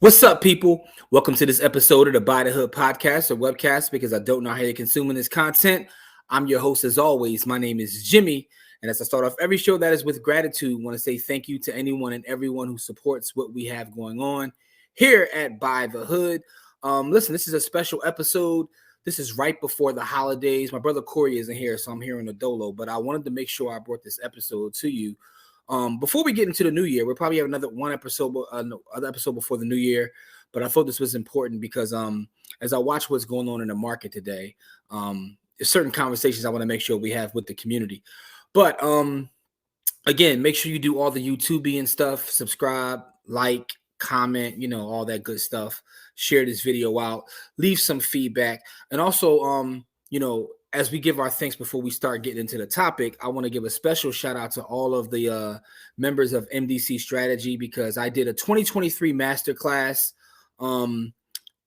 What's up, people? Welcome to this episode of the Buy the Hood podcast or webcast because I don't know how you're consuming this content. I'm your host as always. My name is Jimmy. And as I start off every show, that is with gratitude. I want to say thank you to anyone and everyone who supports what we have going on here at Buy the Hood. Listen, this is a special episode. This is right before the holidays. My brother Corey isn't here, so I'm here in the dolo, but I wanted to make sure I brought this episode to you. Before we get into the new year, we'll probably have another episode before the new year. But I thought this was important because as I watch what's going on in the market today, there's certain conversations I want to make sure we have with the community. But again, make sure you do all the YouTubing stuff, subscribe, like, comment, all that good stuff. Share this video out, leave some feedback, and also, as we give our thanks before we start getting into the topic, I want to give a special shout out to all of the members of MDC Strategy because I did a 2023 masterclass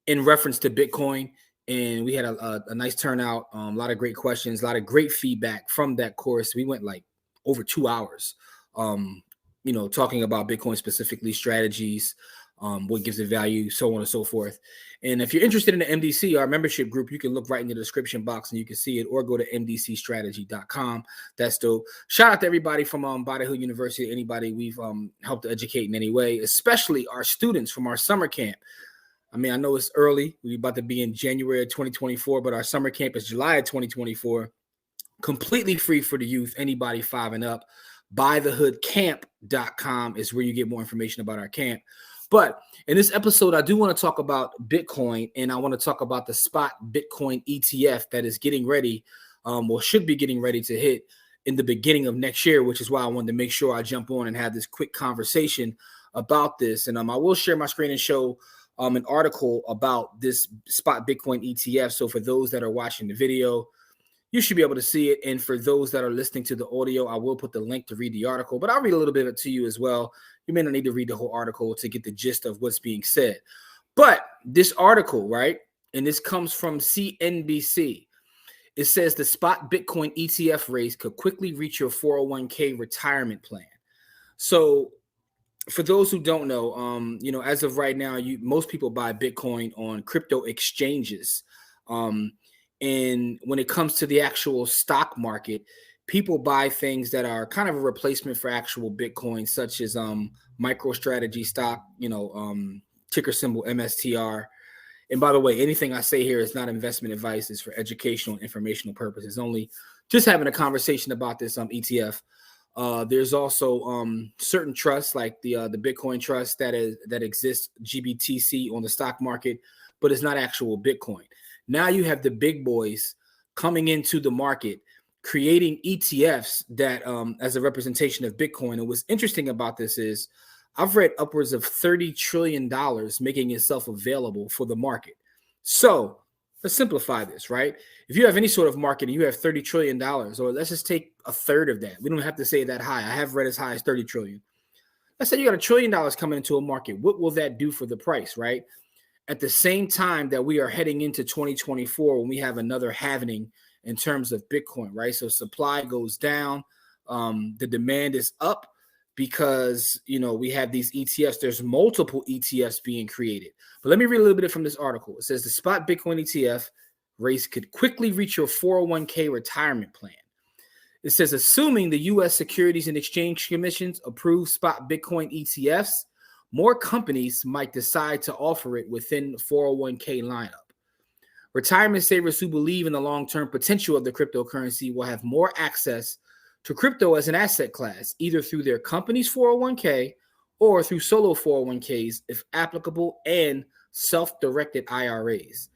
in reference to Bitcoin, and we had a nice turnout, a lot of great questions, a lot of great feedback from that course. We went like over 2 hours, talking about Bitcoin specifically, strategies, what gives it value, so on and so forth. And if you're interested in the MDC, our membership group, you can look right in the description box and you can see it, or go to mdcstrategy.com. That's dope. Shout out to everybody from Buy the Hood University, anybody we've helped to educate in any way, especially our students from our summer camp. I mean, I know it's early. We're about to be in January of 2024, but our summer camp is July of 2024. Completely free for the youth, anybody 5 and up. Buythehoodcamp.com is where you get more information about our camp. But in this episode, I do want to talk about Bitcoin, and I want to talk about the spot Bitcoin ETF that is getting ready, or should be getting ready to hit in the beginning of next year, which is why I wanted to make sure I jump on and have this quick conversation about this. And I will share my screen and show an article about this spot Bitcoin ETF. So for those that are watching the video, you should be able to see it. And for those that are listening to the audio, I will put the link to read the article, but I'll read a little bit of it to you as well. You may not need to read the whole article to get the gist of what's being said. But this article, right, and this comes from CNBC, it says the spot Bitcoin ETF raise could quickly reach your 401k retirement plan. So for those who don't know, as of right now, most people buy Bitcoin on crypto exchanges. And when it comes to the actual stock market, people buy things that are kind of a replacement for actual Bitcoin, such as MicroStrategy stock, ticker symbol MSTR. And by the way, anything I say here is not investment advice. It's for educational and informational purposes only. Just having a conversation about this ETF. There's also certain trusts like the Bitcoin trust that exists, GBTC, on the stock market, but it's not actual Bitcoin. Now you have the big boys coming into the market, creating ETFs that as a representation of Bitcoin. And what's interesting about this is I've read upwards of $30 trillion making itself available for the market. So let's simplify this, right? If you have any sort of market and you have $30 trillion, or let's just take a third of that. We don't have to say that high. I have read as high as 30 trillion. Let's say you got $1 trillion coming into a market. What will that do for the price, right? At the same time that we are heading into 2024, when we have another halving in terms of Bitcoin, right? So supply goes down, the demand is up because, we have these ETFs. There's multiple ETFs being created. But let me read a little bit from this article. It says the spot Bitcoin ETF raise could quickly reach your 401k retirement plan. It says, assuming the U.S. Securities and Exchange Commissions approve spot Bitcoin ETFs, more companies might decide to offer it within the 401k lineup. Retirement savers who believe in the long-term potential of the cryptocurrency will have more access to crypto as an asset class, either through their company's 401k or through solo 401ks, if applicable, and self-directed IRAs.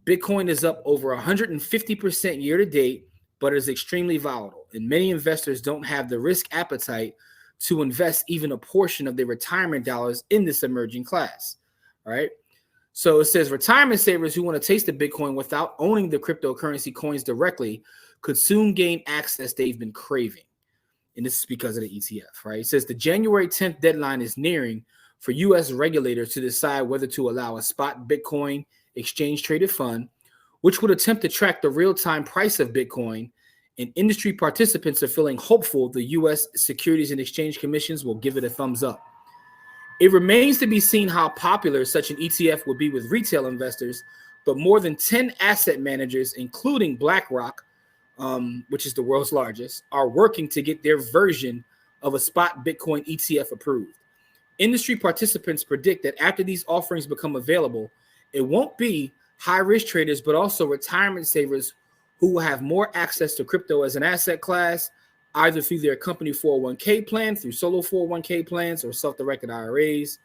Bitcoin is up over 150% year to date, but is extremely volatile, and many investors don't have the risk appetite to invest even a portion of their retirement dollars in this emerging class. All right. So it says retirement savers who want to taste the Bitcoin without owning the cryptocurrency coins directly could soon gain access they've been craving. And this is because of the ETF, right? It says the January 10th deadline is nearing for U.S. regulators to decide whether to allow a spot Bitcoin exchange traded fund, which would attempt to track the real-time price of Bitcoin. And industry participants are feeling hopeful the U.S. Securities and Exchange Commissions will give it a thumbs up. It remains to be seen how popular such an ETF would be with retail investors, but more than 10 asset managers, including BlackRock, which is the world's largest, are working to get their version of a spot Bitcoin ETF approved. Industry participants predict that after these offerings become available, it won't be high risk traders, but also retirement savers who will have more access to crypto as an asset class, either through their company 401k plan, through solo 401k plans, or self directed IRAs.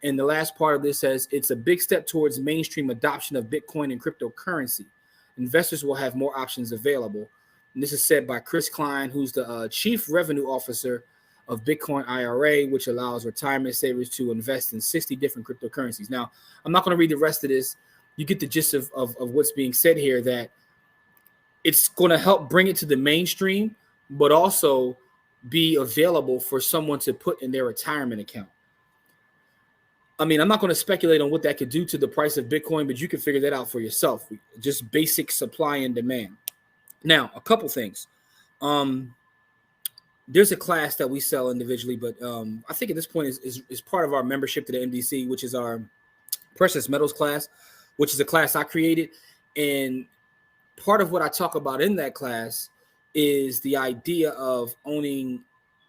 And the last part of this says it's a big step towards mainstream adoption of Bitcoin and cryptocurrency. Investors will have more options available. And this is said by Chris Klein, who's the chief revenue officer of Bitcoin IRA, which allows retirement savers to invest in 60 different cryptocurrencies. Now, I'm not going to read the rest of this. You get the gist of what's being said here, that it's going to help bring it to the mainstream, but also be available for someone to put in their retirement account. I mean, I'm not going to speculate on what that could do to the price of Bitcoin, but you can figure that out for yourself. Just basic supply and demand. Now, a couple things. There's a class that we sell individually, but I think at this point is part of our membership to the MDC, which is our precious metals class, which is a class I created. And part of what I talk about in that class is the idea of owning,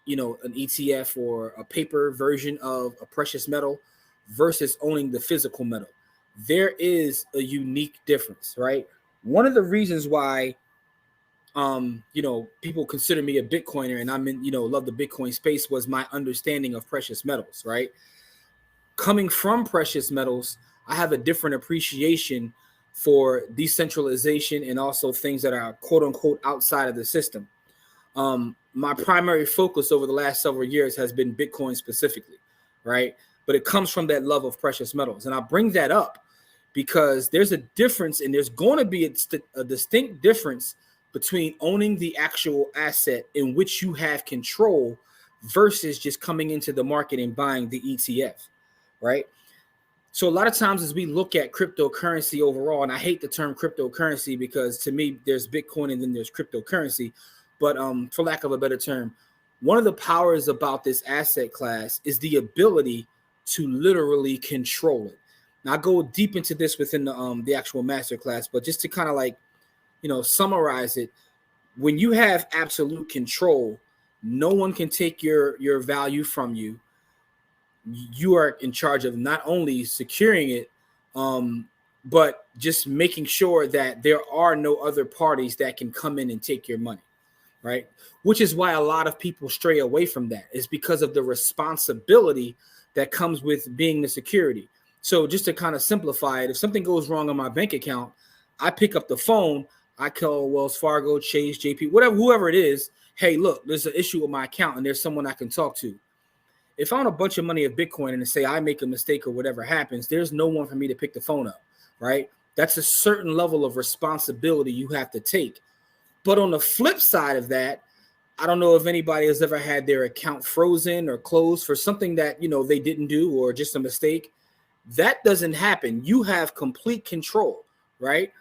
an ETF or a paper version of a precious metal versus owning the physical metal. There is a unique difference, right? One of the reasons why people consider me a Bitcoiner and I'm in, love the Bitcoin space was my understanding of precious metals, right? Coming from precious metals, I have a different appreciation for decentralization and also things that are quote unquote outside of the system. My primary focus over the last several years has been Bitcoin specifically, right? But it comes from that love of precious metals. And I bring that up because there's a difference, and there's going to be a distinct difference between owning the actual asset in which you have control versus just coming into the market and buying the ETF, right? So a lot of times as we look at cryptocurrency overall, and I hate the term cryptocurrency because to me, there's Bitcoin and then there's cryptocurrency. But for lack of a better term, one of the powers about this asset class is the ability to literally control it. Now, I go deep into this within the actual master class, but just to kind of summarize it, when you have absolute control, no one can take your value from you. You are in charge of not only securing it, but just making sure that there are no other parties that can come in and take your money, right? Which is why a lot of people stray away from that. It's because of the responsibility that comes with being the security. So just to kind of simplify it, if something goes wrong on my bank account, I pick up the phone, I call Wells Fargo, Chase, JP, whatever, whoever it is. Hey, look, there's an issue with my account and there's someone I can talk to. If I own a bunch of money of Bitcoin and say I make a mistake or whatever happens, there's no one for me to pick the phone up, right? That's a certain level of responsibility you have to take. But on the flip side of that, I don't know if anybody has ever had their account frozen or closed for something that, they didn't do or just a mistake. That doesn't happen. You have complete control, right?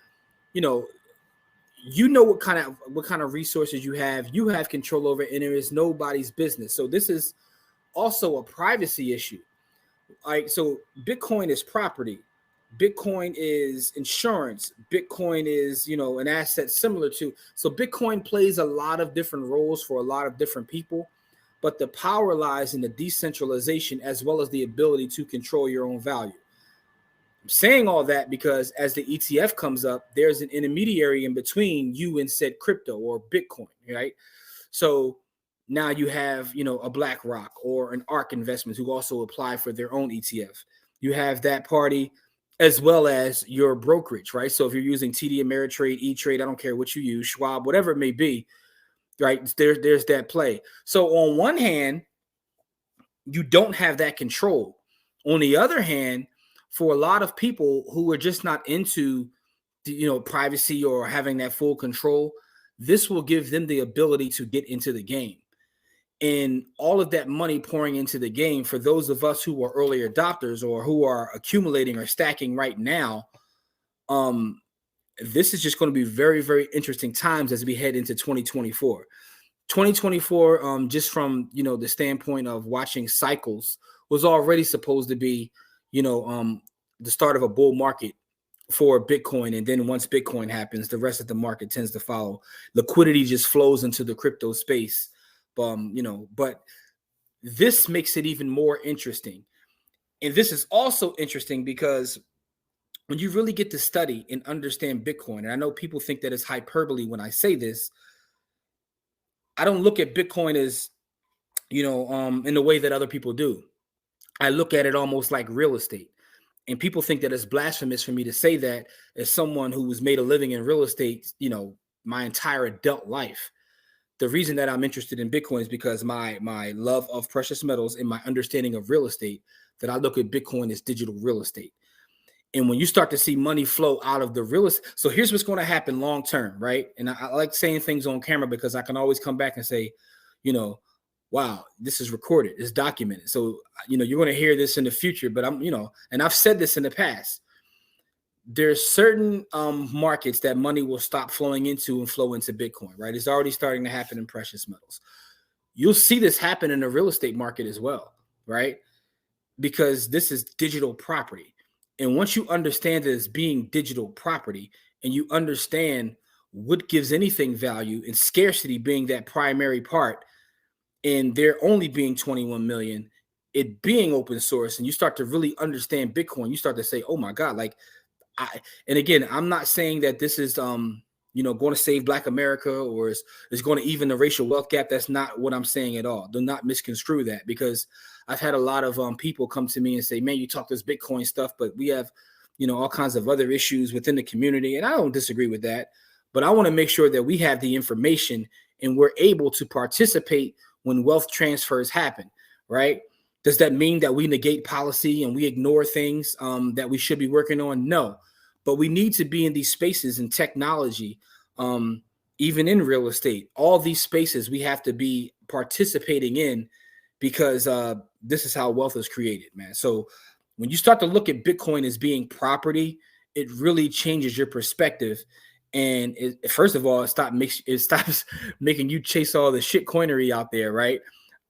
What kind of resources you have control over, and it is nobody's business. So this is also a privacy issue. All right, so Bitcoin is property. Bitcoin is insurance. Bitcoin is, an asset similar to. So Bitcoin plays a lot of different roles for a lot of different people, but the power lies in the decentralization as well as the ability to control your own value. I'm saying all that because as the ETF comes up, there's an intermediary in between you and said crypto or Bitcoin, right? So now you have, a BlackRock or an ARK Investments who also apply for their own ETF. You have that party as well as your brokerage, right? So if you're using TD Ameritrade, E-Trade, I don't care what you use, Schwab, whatever it may be, right? There's that play. So on one hand, you don't have that control. On the other hand, for a lot of people who are just not into, privacy or having that full control, this will give them the ability to get into the game. And all of that money pouring into the game, for those of us who are early adopters or who are accumulating or stacking right now, this is just going to be very, very interesting times as we head into 2024. 2024, just from the standpoint of watching cycles, was already supposed to be, the start of a bull market for Bitcoin. And then once Bitcoin happens, the rest of the market tends to follow. Liquidity just flows into the crypto space. But this makes it even more interesting. And this is also interesting because when you really get to study and understand Bitcoin, and I know people think that it's hyperbole when I say this, I don't look at Bitcoin as, in the way that other people do. I look at it almost like real estate. And people think that it's blasphemous for me to say that as someone who was made a living in real estate, my entire adult life. The reason that I'm interested in Bitcoin is because my love of precious metals and my understanding of real estate, that I look at Bitcoin as digital real estate. And when you start to see money flow out of the real estate, so here's what's going to happen long term, right? And I like saying things on camera because I can always come back and say, wow, this is recorded, it's documented. So, you're going to hear this in the future, but and I've said this in the past. There's certain markets that money will stop flowing into and flow into Bitcoin, right? It's already starting to happen in precious metals. You'll see this happen in the real estate market as well, right? Because this is digital property. And once you understand it as being digital property and you understand what gives anything value, and scarcity being that primary part, and there only being 21 million, it being open source, and you start to really understand Bitcoin, you start to say, oh my God, like, and again, I'm not saying that this is, going to save Black America or is going to even the racial wealth gap. That's not what I'm saying at all. Do not misconstrue that, because I've had a lot of people come to me and say, man, you talk this Bitcoin stuff, but we have, all kinds of other issues within the community. And I don't disagree with that, but I want to make sure that we have the information and we're able to participate when wealth transfers happen, right? Does that mean that we negate policy and we ignore things that we should be working on? No, but we need to be in these spaces in technology, even in real estate. All these spaces we have to be participating in, because this is how wealth is created, man. So when you start to look at Bitcoin as being property, it really changes your perspective. And first of all, it stops making you chase all the shit coinery out there, right?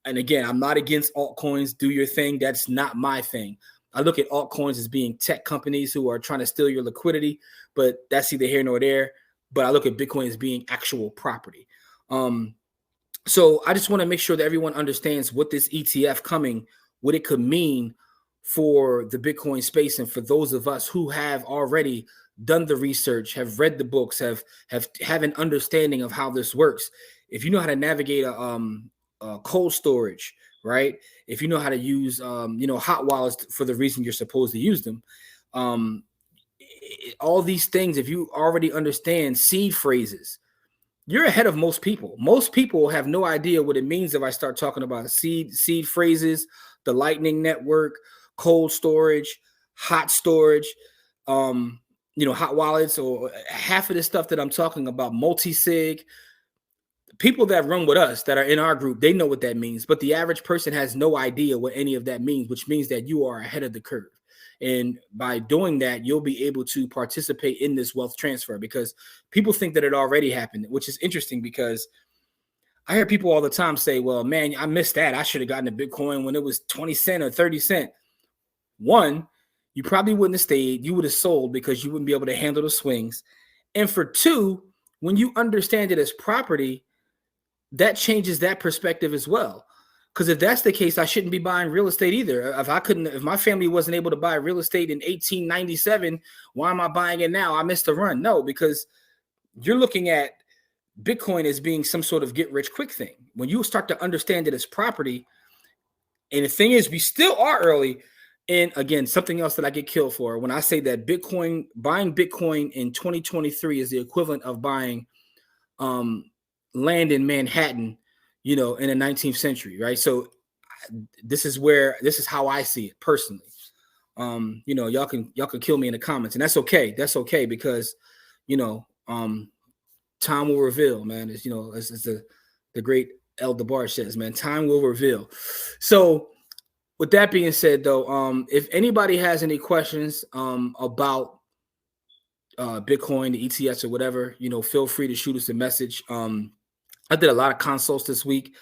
And again, I'm not against altcoins. Do your thing. That's not my thing. I look at altcoins as being tech companies who are trying to steal your liquidity, but that's neither here nor there. But I look at Bitcoin as being actual property. So I just want to make sure that everyone understands what this ETF coming, what it could mean for the Bitcoin space, and for those of us who have already done the research, have read the books, have an understanding of how this works. If you know how to navigate a cold storage, right? If you know how to use hot wallets for the reason you're supposed to use them, all these things, if you already understand seed phrases, you're ahead of most people. Most people have no idea what it means if I start talking about seed phrases, the Lightning Network, cold storage, hot storage, hot wallets, or half of the stuff that I'm talking about, multi-sig. People that run with us, that are in our group, they know what that means. But the average person has no idea what any of that means, which means that you are ahead of the curve. And by doing that, you'll be able to participate in this wealth transfer, because people think that it already happened, which is interesting, because I hear people all the time say, well, man, I missed that. I should have gotten a Bitcoin when it was 20 cents or 30 cents. One, you probably wouldn't have stayed. You would have sold because you wouldn't be able to handle the swings. And for two, when you understand it as property, that changes that perspective as well. Because if that's the case, I shouldn't be buying real estate either. If my family wasn't able to buy real estate in 1897, why am I buying it now? I missed the run. No, because you're looking at Bitcoin as being some sort of get rich quick thing. When you start to understand it as property, and the thing is, we still are early. And again, something else that I get killed for when I say that buying Bitcoin in 2023 is the equivalent of buying land in Manhattan, in the 19th century, right? So this is how I see it personally. Y'all can kill me in the comments, and that's okay. That's okay, because time will reveal, man. It's the great El DeBarge says, man, time will reveal. So with that being said, though, if anybody has any questions about Bitcoin, the ETFs, or whatever, feel free to shoot us a message. I did a lot of consults this week,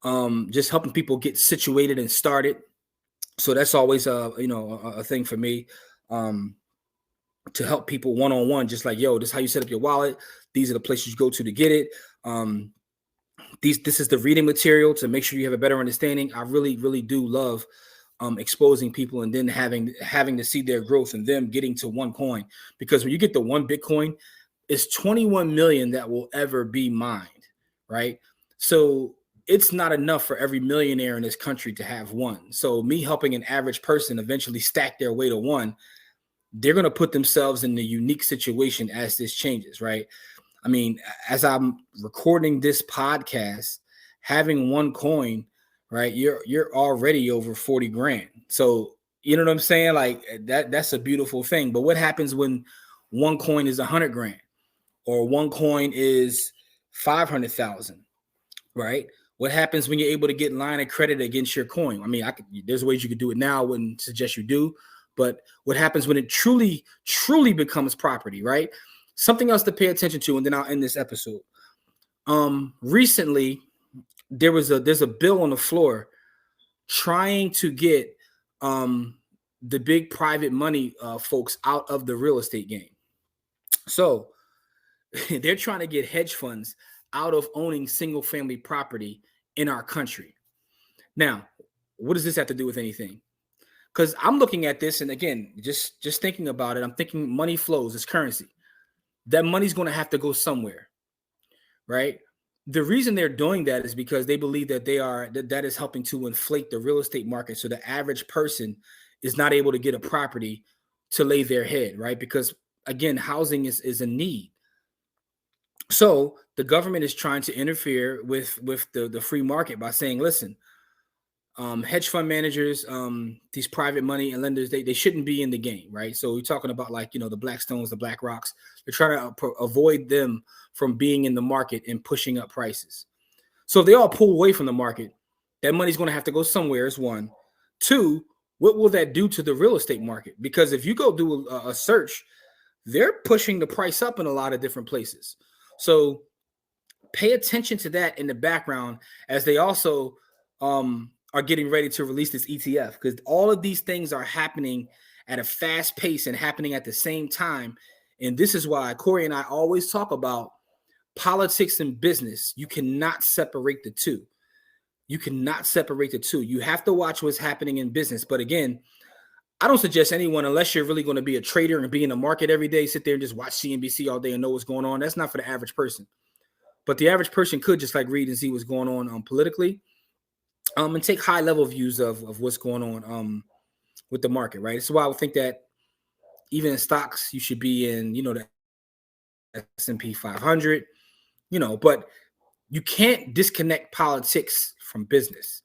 just helping people get situated and started. So that's always a thing for me, to help people one on one. Just like, yo, this is how you set up your wallet. These are the places you go to get it. This is the reading material to make sure you have a better understanding. I really, really do love exposing people and then having to see their growth and them getting to one coin. Because when you get to one Bitcoin, it's 21 million that will ever be mined, right? So it's not enough for every millionaire in this country to have one. So me helping an average person eventually stack their way to one, they're going to put themselves in a unique situation as this changes, right? I mean, as I'm recording this podcast, having one coin, right? You're already over 40 grand. So you know what I'm saying? Like that's a beautiful thing. But what happens when one coin is 100 grand or one coin is 500,000, right? What happens when you're able to get line of credit against your coin? I mean, there's ways you could do it now. I wouldn't suggest you do. But what happens when it truly, truly becomes property, right? Something else to pay attention to, and then I'll end this episode. Recently, there's a bill on the floor trying to get the big private money folks out of the real estate game. So they're trying to get hedge funds out of owning single family property in our country. Now, what does this have to do with anything? Because I'm looking at this, and again, just thinking about it, I'm thinking money flows, it's currency. That money's going to have to go somewhere, right? The reason they're doing that is because they believe that that is helping to inflate the real estate market, so the average person is not able to get a property to lay their head, right? Because again, housing is a need. So the government is trying to interfere with the free market by saying, listen, hedge fund managers, these private money and lenders, they shouldn't be in the game, right? So we're talking about like, the Blackstones, the BlackRocks. They're trying to avoid them from being in the market and pushing up prices. So if they all pull away from the market, that money's going to have to go somewhere is one. Two, what will that do to the real estate market? Because if you go do a search, they're pushing the price up in a lot of different places. So pay attention to that in the background as they also are getting ready to release this ETF, because all of these things are happening at a fast pace and happening at the same time. And this is why Corey and I always talk about politics and business. You cannot separate the two. You cannot separate the two. You have to watch what's happening in business. But again, I don't suggest anyone, unless you're really going to be a trader and be in the market every day, sit there and just watch CNBC all day and know what's going on. That's not for the average person. But the average person could just like read and see what's going on politically, and take high level views of what's going on with the market, right? So I would think that even in stocks, you should be in, the S&P 500, but you can't disconnect politics from business.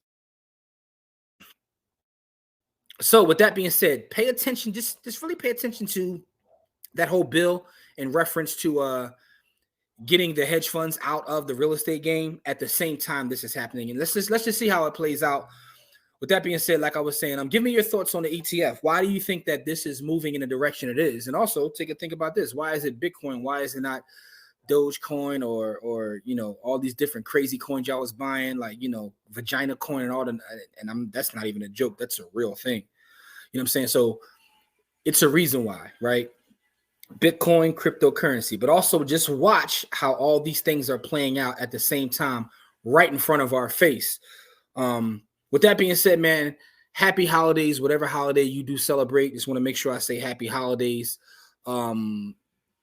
So with that being said, pay attention, just really pay attention to that whole bill in reference to getting the hedge funds out of the real estate game at the same time this is happening. And let's just see how it plays out. With that being said, like I was saying, give me your thoughts on the ETF. Why do you think that this is moving in the direction it is? And also take a think about this. Why is it Bitcoin? Why is it not Dogecoin or all these different crazy coins y'all was buying, like, vagina coin and all the, and that's not even a joke. That's a real thing. You know what I'm saying? So it's a reason why, right? Bitcoin, cryptocurrency, but also just watch how all these things are playing out at the same time, right in front of our face. With that being said, man, happy holidays, whatever holiday you do celebrate. Just want to make sure I say happy holidays.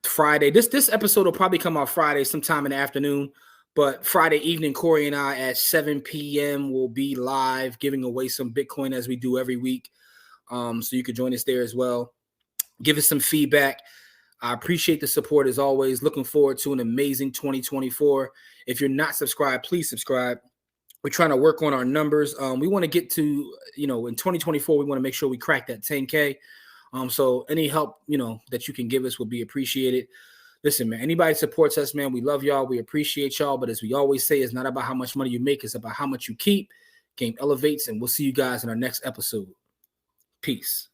Friday, this episode will probably come out Friday sometime in the afternoon, but Friday evening, Corey and I at 7 p.m. will be live giving away some Bitcoin as we do every week. So you could join us there as well. Give us some feedback. I appreciate the support as always. Looking forward to an amazing 2024. If you're not subscribed, please subscribe. We're trying to work on our numbers. We want to get to, in 2024, we want to make sure we crack that 10K. So any help, that you can give us will be appreciated. Listen, man, anybody supports us, man, we love y'all. We appreciate y'all. But as we always say, it's not about how much money you make. It's about how much you keep. Game elevates, and we'll see you guys in our next episode. Peace.